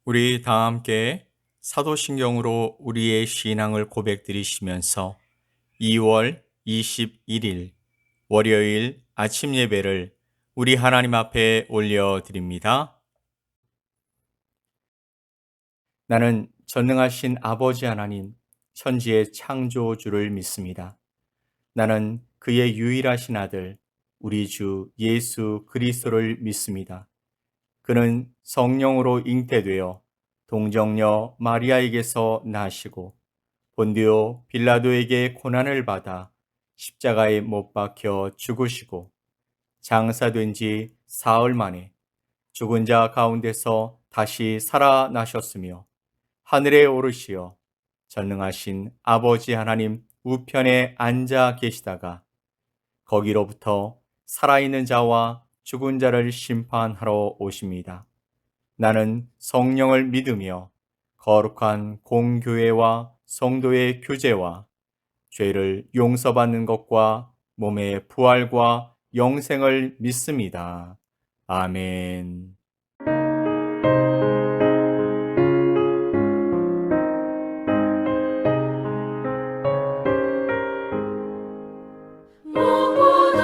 우리 다 함께 사도신경으로 우리의 신앙을 고백드리시면서 2월 21일 월요일 아침 예배를 우리 하나님 앞에 올려드립니다. 나는 전능하신 아버지 하나님, 천지의 창조주를 믿습니다. 나는 그의 유일하신 아들, 우리 주 예수 그리스도를 믿습니다. 그는 성령으로 잉태되어 동정녀 마리아에게서 나시고 본디오 빌라도에게 고난을 받아 십자가에 못 박혀 죽으시고 장사된 지 사흘 만에 죽은 자 가운데서 다시 살아나셨으며 하늘에 오르시어 전능하신 아버지 하나님 우편에 앉아 계시다가 거기로부터 살아있는 자와 죽은 자를 심판하러 오십니다. 나는 성령을 믿으며 거룩한 공교회와 성도의 교제와 죄를 용서받는 것과 몸의 부활과 영생을 믿습니다. 아멘.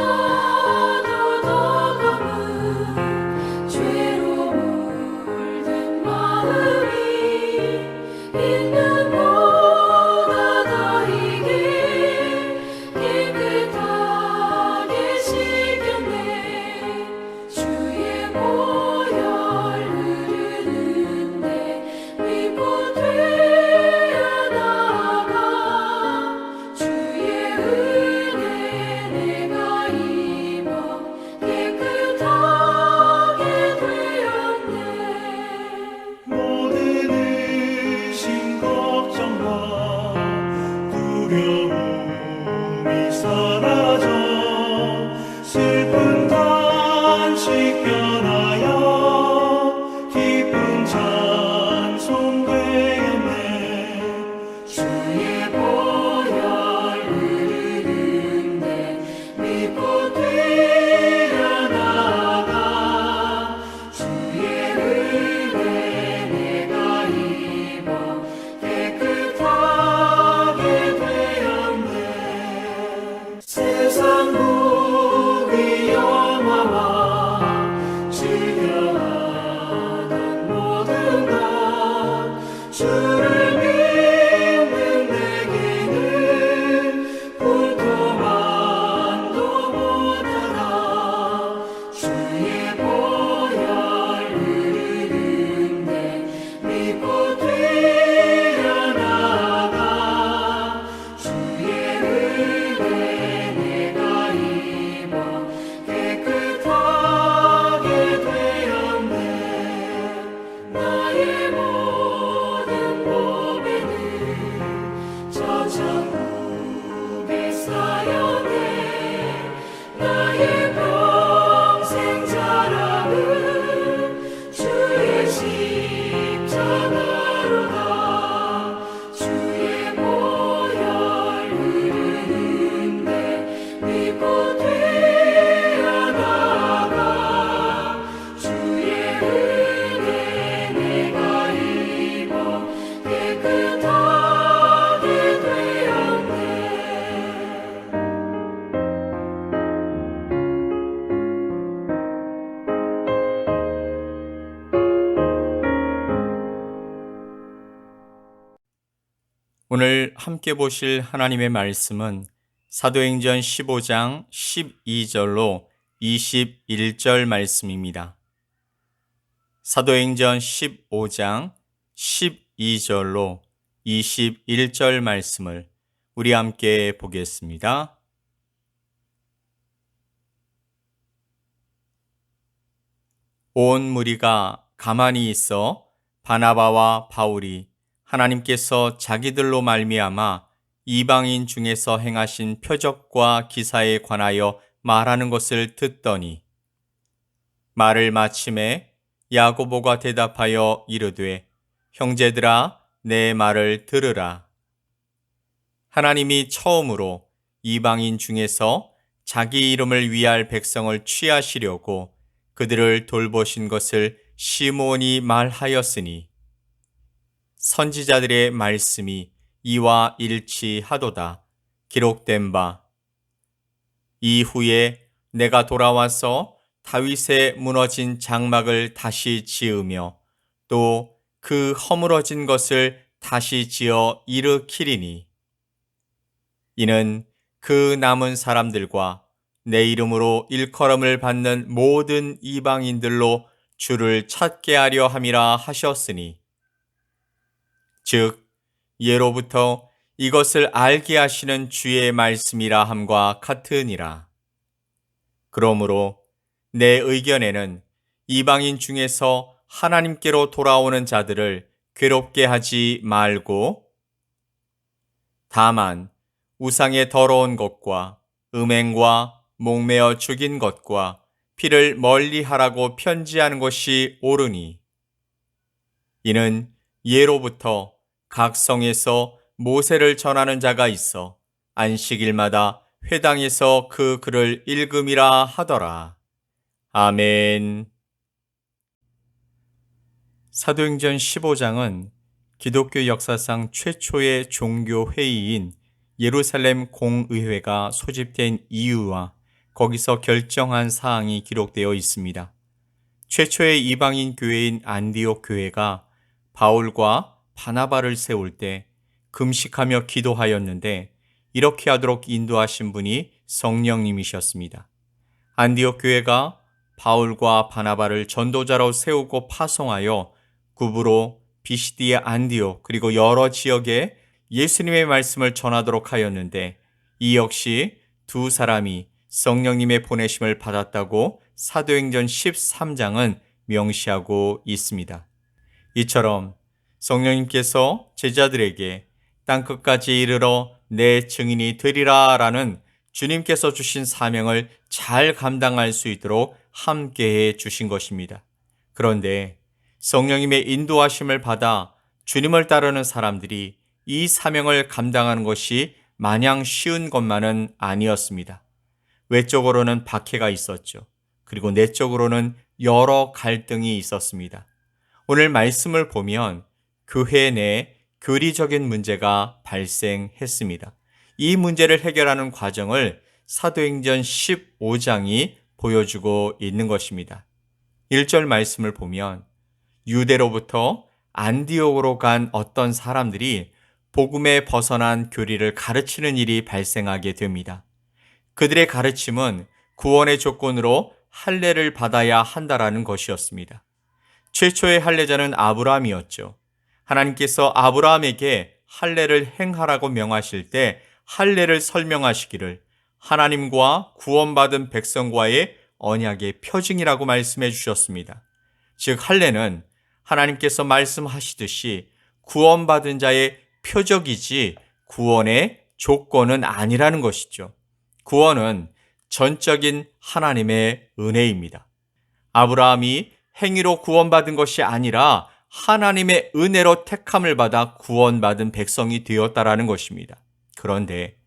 무엇보다도 더 검은 죄로 물든 마음이 있는 보다 더이게 깨끗하게 씻겼네. 주의 보혈 흐르는데 믿고 되어나가 주의 은혜 내가 입어 깨끗하게 되었네. 모든 의심 걱정과 두려움이 사라져 슬픈 단식 변하여 기쁜 찬송 되었네. 주의 보혈 흐르는데 믿고 되어나가 주의 은혜 내가 입어 깨끗하게 되었네. 세상 부귀 영화와 즐겨하던 모든 것 주를 믿는 내게는 불도만도 못하라. 주의 보혈 흐르는데 믿고 되어나가 주의 은혜 내가 입어 깨끗하게 되었네. 나의 모든 몸에는 저 천국의 사연에 나의 평생 자랑은 주의 십자가로다. 주의 보혈 흐르는데 믿고 되어나가 주의 은혜 내가 입어 깨끗하게 되었네. 오늘 함께 보실 하나님의 말씀은 사도행전 15장 12절로 21절 말씀입니다. 사도행전 15장 12절로 21절 말씀을 우리 함께 보겠습니다. 온 무리가 가만히 있어 바나바와 바울이 하나님께서 자기들로 말미암아 이방인 중에서 행하신 표적과 기사에 관하여 말하는 것을 듣더니 말을 마침에 야고보가 대답하여 이르되 형제들아 내 말을 들으라. 하나님이 처음으로 이방인 중에서 자기 이름을 위할 백성을 취하시려고 그들을 돌보신 것을 시몬이 말하였으니 선지자들의 말씀이 이와 일치하도다. 기록된 바. 이후에 내가 돌아와서 다윗의 무너진 장막을 다시 지으며 또 그 허물어진 것을 다시 지어 일으키리니 이는 그 남은 사람들과 내 이름으로 일컬음을 받는 모든 이방인들로 주를 찾게 하려 함이라 하셨으니 즉 예로부터 이것을 알게 하시는 주의 말씀이라 함과 같으니라. 그러므로 내 의견에는 이방인 중에서 하나님께로 돌아오는 자들을 괴롭게 하지 말고 다만 우상의 더러운 것과 음행과 목매어 죽인 것과 피를 멀리하라고 편지하는 것이 옳으니 이는 예로부터 각 성에서 모세를 전하는 자가 있어 안식일마다 회당에서 그 글을 읽음이라 하더라. 아멘. 사도행전 15장은 기독교 역사상 최초의 종교 회의인 예루살렘 공의회가 소집된 이유와 거기서 결정한 사항이 기록되어 있습니다. 최초의 이방인 교회인 안디옥 교회가 바울과 바나바를 세울 때 금식하며 기도하였는데 이렇게 하도록 인도하신 분이 성령님이셨습니다. 안디옥 교회가 바울과 바나바를 전도자로 세우고 파송하여 구브로, 비시디아, 안디옥 그리고 여러 지역에 예수님의 말씀을 전하도록 하였는데 이 역시 두 사람이 성령님의 보내심을 받았다고 사도행전 13장은 명시하고 있습니다. 이처럼 성령님께서 제자들에게 땅끝까지 이르러 내 증인이 되리라 라는 주님께서 주신 사명을 잘 감당할 수 있도록 함께해 주신 것입니다. 그런데 성령님의 인도하심을 받아 주님을 따르는 사람들이 이 사명을 감당하는 것이 마냥 쉬운 것만은 아니었습니다. 외적으로는 박해가 있었죠. 그리고 내적으로는 여러 갈등이 있었습니다. 오늘 말씀을 보면 교회 내 교리적인 문제가 발생했습니다. 이 문제를 해결하는 과정을 사도행전 15장이 보여주고 있는 것입니다. 1절 말씀을 보면 유대로부터 안디옥으로 간 어떤 사람들이 복음에 벗어난 교리를 가르치는 일이 발생하게 됩니다. 그들의 가르침은 구원의 조건으로 할례를 받아야 한다라는 것이었습니다. 최초의 할례자는 아브라함이었죠. 하나님께서 아브라함에게 할례를 행하라고 명하실 때 할례를 설명하시기를 하나님과 구원받은 백성과의 언약의 표징이라고 말씀해 주셨습니다. 즉 할례는 하나님께서 말씀하시듯이 구원받은 자의 표적이지 구원의 조건은 아니라는 것이죠. 구원은 전적인 하나님의 은혜입니다. 아브라함이 행위로 구원받은 것이 아니라 하나님의 은혜로 택함을 받아 구원받은 백성이 되었다라는 것입니다. 그런데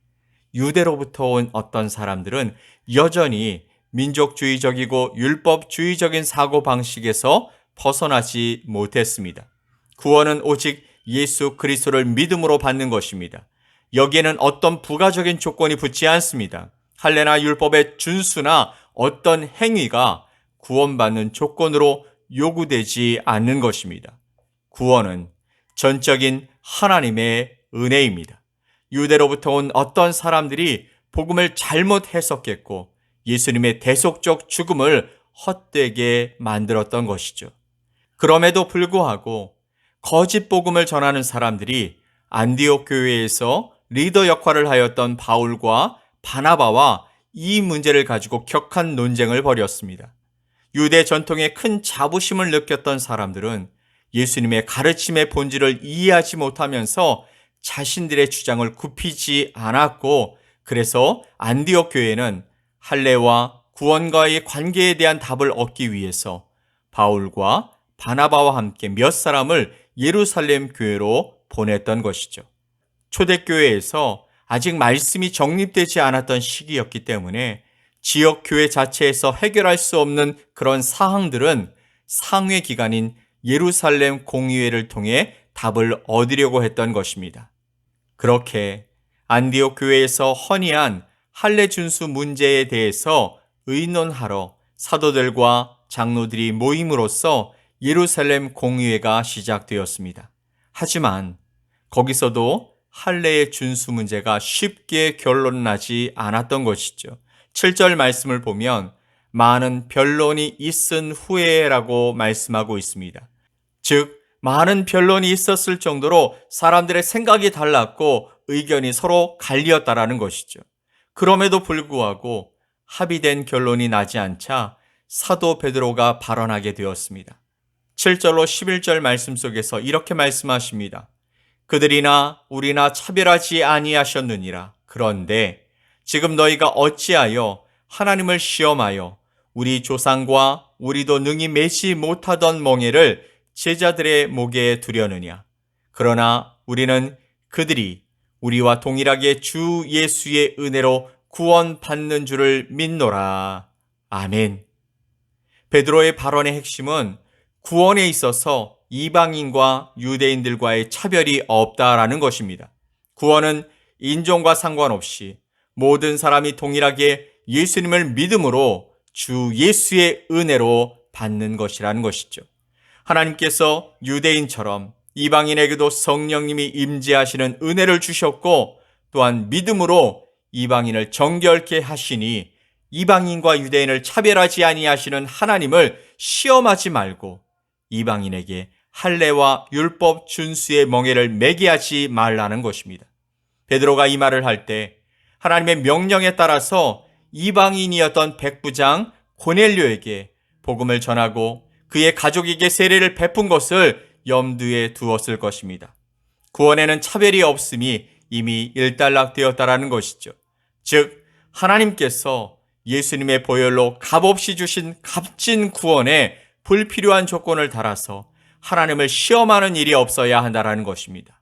유대로부터 온 어떤 사람들은 여전히 민족주의적이고 율법주의적인 사고방식에서 벗어나지 못했습니다. 구원은 오직 예수 그리스도를 믿음으로 받는 것입니다. 여기에는 어떤 부가적인 조건이 붙지 않습니다. 할례나 율법의 준수나 어떤 행위가 구원받는 조건으로 요구되지 않는 것입니다. 구원은 전적인 하나님의 은혜입니다. 유대로부터 온 어떤 사람들이 복음을 잘못 해석했고 예수님의 대속적 죽음을 헛되게 만들었던 것이죠. 그럼에도 불구하고 거짓 복음을 전하는 사람들이 안디옥 교회에서 리더 역할을 하였던 바울과 바나바와 이 문제를 가지고 격한 논쟁을 벌였습니다. 유대 전통에 큰 자부심을 느꼈던 사람들은 예수님의 가르침의 본질을 이해하지 못하면서 자신들의 주장을 굽히지 않았고 그래서 안디옥 교회는 할례와 구원과의 관계에 대한 답을 얻기 위해서 바울과 바나바와 함께 몇 사람을 예루살렘 교회로 보냈던 것이죠. 초대교회에서 아직 말씀이 정립되지 않았던 시기였기 때문에 지역 교회 자체에서 해결할 수 없는 그런 사항들은 상회 기관인 예루살렘 공의회를 통해 답을 얻으려고 했던 것입니다. 그렇게 안디옥 교회에서 헌의한 할례 준수 문제에 대해서 의논하러 사도들과 장로들이 모임으로써 예루살렘 공의회가 시작되었습니다. 하지만 거기서도 할례의 준수 문제가 쉽게 결론나지 않았던 것이죠. 7절 말씀을 보면 많은 변론이 있은 후에라고 말씀하고 있습니다. 즉 많은 변론이 있었을 정도로 사람들의 생각이 달랐고 의견이 서로 갈리었다라는 것이죠. 그럼에도 불구하고 합의된 결론이 나지 않자 사도 베드로가 발언하게 되었습니다. 7절로 11절 말씀 속에서 이렇게 말씀하십니다. 그들이나 우리나 차별하지 아니하셨느니라. 그런데 지금 너희가 어찌하여 하나님을 시험하여 우리 조상과 우리도 능히 매지 못하던 멍에를 제자들의 목에 두려느냐. 그러나 우리는 그들이 우리와 동일하게 주 예수의 은혜로 구원받는 줄을 믿노라. 아멘. 베드로의 발언의 핵심은 구원에 있어서 이방인과 유대인들과의 차별이 없다라는 것입니다. 구원은 인종과 상관없이 모든 사람이 동일하게 예수님을 믿음으로 주 예수의 은혜로 받는 것이라는 것이죠. 하나님께서 유대인처럼 이방인에게도 성령님이 임재하시는 은혜를 주셨고 또한 믿음으로 이방인을 정결케 하시니 이방인과 유대인을 차별하지 아니하시는 하나님을 시험하지 말고 이방인에게 할례와 율법 준수의 멍에를 매게 하지 말라는 것입니다. 베드로가 이 말을 할 때 하나님의 명령에 따라서 이방인이었던 백부장 고넬료에게 복음을 전하고 그의 가족에게 세례를 베푼 것을 염두에 두었을 것입니다. 구원에는 차별이 없음이 이미 일단락되었다라는 것이죠. 즉 하나님께서 예수님의 보혈로 값없이 주신 값진 구원에 불필요한 조건을 달아서 하나님을 시험하는 일이 없어야 한다라는 것입니다.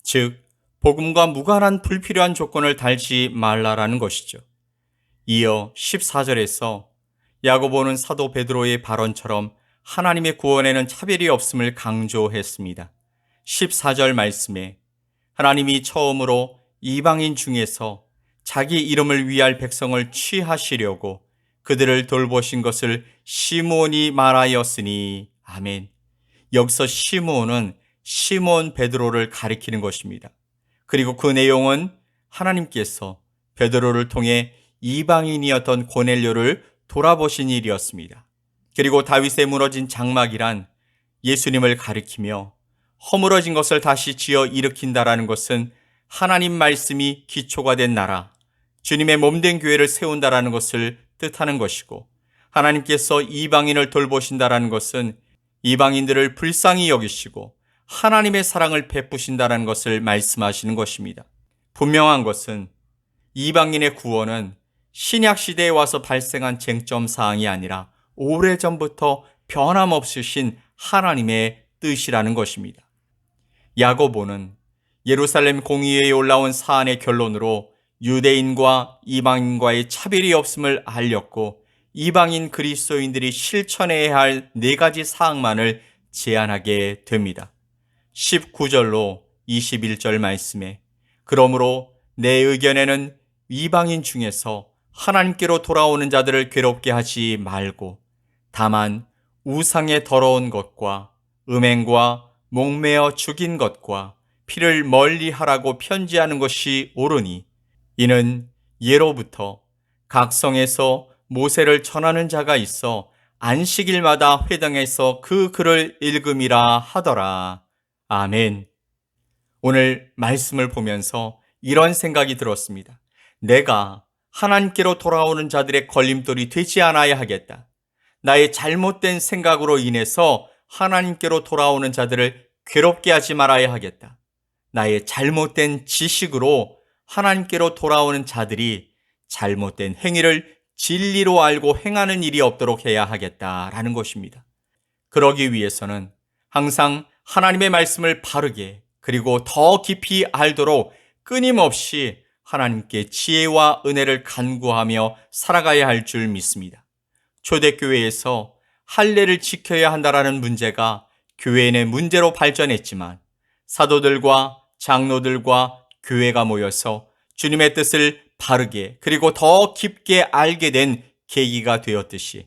즉 복음과 무관한 불필요한 조건을 달지 말라라는 것이죠. 이어 14절에서 야고보는 사도 베드로의 발언처럼 하나님의 구원에는 차별이 없음을 강조했습니다. 14절 말씀에 하나님이 처음으로 이방인 중에서 자기 이름을 위할 백성을 취하시려고 그들을 돌보신 것을 시므온이 말하였으니 아멘. 여기서 시므온은 시몬 베드로를 가리키는 것입니다. 그리고 그 내용은 하나님께서 베드로를 통해 이방인이었던 고넬료를 돌아보신 일이었습니다. 그리고 다윗의 무너진 장막이란 예수님을 가리키며 허물어진 것을 다시 지어 일으킨다라는 것은 하나님 말씀이 기초가 된 나라, 주님의 몸된 교회를 세운다라는 것을 뜻하는 것이고 하나님께서 이방인을 돌보신다라는 것은 이방인들을 불쌍히 여기시고 하나님의 사랑을 베푸신다라는 것을 말씀하시는 것입니다. 분명한 것은 이방인의 구원은 신약 시대에 와서 발생한 쟁점 사항이 아니라 오래전부터 변함없으신 하나님의 뜻이라는 것입니다. 야고보는 예루살렘 공의회에 올라온 사안의 결론으로 유대인과 이방인과의 차별이 없음을 알렸고 이방인 그리스도인들이 실천해야 할 4가지 사항만을 제안하게 됩니다. 19절로 21절 말씀에 그러므로 내 의견에는 이방인 중에서 하나님께로 돌아오는 자들을 괴롭게 하지 말고 다만 우상의 더러운 것과 음행과 목매어 죽인 것과 피를 멀리하라고 편지하는 것이 옳으니 이는 예로부터 각 성에서 모세를 전하는 자가 있어 안식일마다 회당에서 그 글을 읽음이라 하더라. 아멘. 오늘 말씀을 보면서 이런 생각이 들었습니다. 내가 하나님께로 돌아오는 자들의 걸림돌이 되지 않아야 하겠다. 나의 잘못된 생각으로 인해서 하나님께로 돌아오는 자들을 괴롭게 하지 말아야 하겠다. 나의 잘못된 지식으로 하나님께로 돌아오는 자들이 잘못된 행위를 진리로 알고 행하는 일이 없도록 해야 하겠다라는 것입니다. 그러기 위해서는 항상 하나님의 말씀을 바르게 그리고 더 깊이 알도록 끊임없이 하나님께 지혜와 은혜를 간구하며 살아가야 할 줄 믿습니다. 초대교회에서 할례를 지켜야 한다라는 문제가 교회 내 문제로 발전했지만 사도들과 장로들과 교회가 모여서 주님의 뜻을 바르게 그리고 더 깊게 알게 된 계기가 되었듯이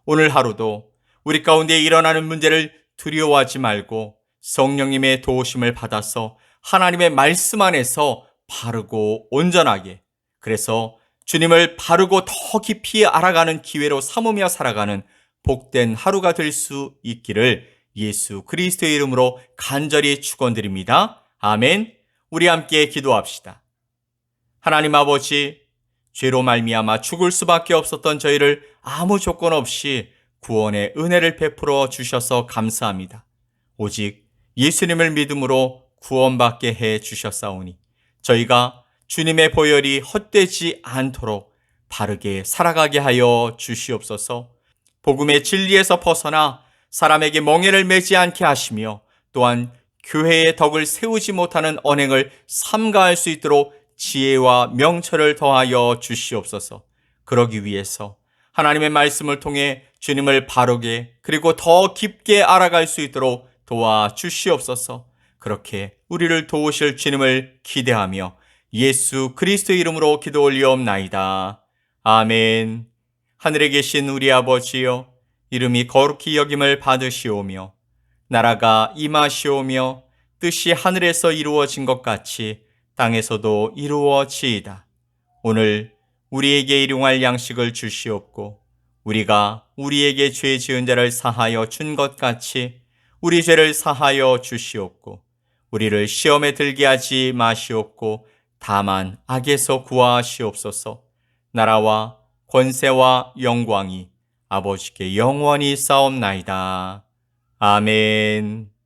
오늘 하루도 우리 가운데 일어나는 문제를 두려워하지 말고 성령님의 도우심을 받아서 하나님의 말씀 안에서 바르고 온전하게, 그래서 주님을 바르고 더 깊이 알아가는 기회로 삼으며 살아가는 복된 하루가 될 수 있기를 예수 그리스도의 이름으로 간절히 축원드립니다. 아멘. 우리 함께 기도합시다. 하나님 아버지, 죄로 말미암아 죽을 수밖에 없었던 저희를 아무 조건 없이 구원의 은혜를 베풀어 주셔서 감사합니다. 오직 예수님을 믿음으로 구원받게 해 주셨사오니 저희가 주님의 보혈이 헛되지 않도록 바르게 살아가게 하여 주시옵소서. 복음의 진리에서 벗어나 사람에게 멍에를 매지 않게 하시며 또한 교회의 덕을 세우지 못하는 언행을 삼가할 수 있도록 지혜와 명철을 더하여 주시옵소서. 그러기 위해서 하나님의 말씀을 통해 주님을 바르게 그리고 더 깊게 알아갈 수 있도록 도와주시옵소서. 그렇게 우리를 도우실 주님을 기대하며 예수 그리스도의 이름으로 기도 올리옵나이다. 아멘. 하늘에 계신 우리 아버지여, 이름이 거룩히 여김을 받으시오며 나라가 임하시오며 뜻이 하늘에서 이루어진 것 같이 땅에서도 이루어지이다. 오늘 우리에게 일용할 양식을 주시옵고 우리가 우리에게 죄 지은 자를 사하여 준 것 같이 우리 죄를 사하여 주시옵고 우리를 시험에 들게 하지 마시옵고 다만 악에서 구하시옵소서. 나라와 권세와 영광이 아버지께 영원히 싸움나이다. 아멘.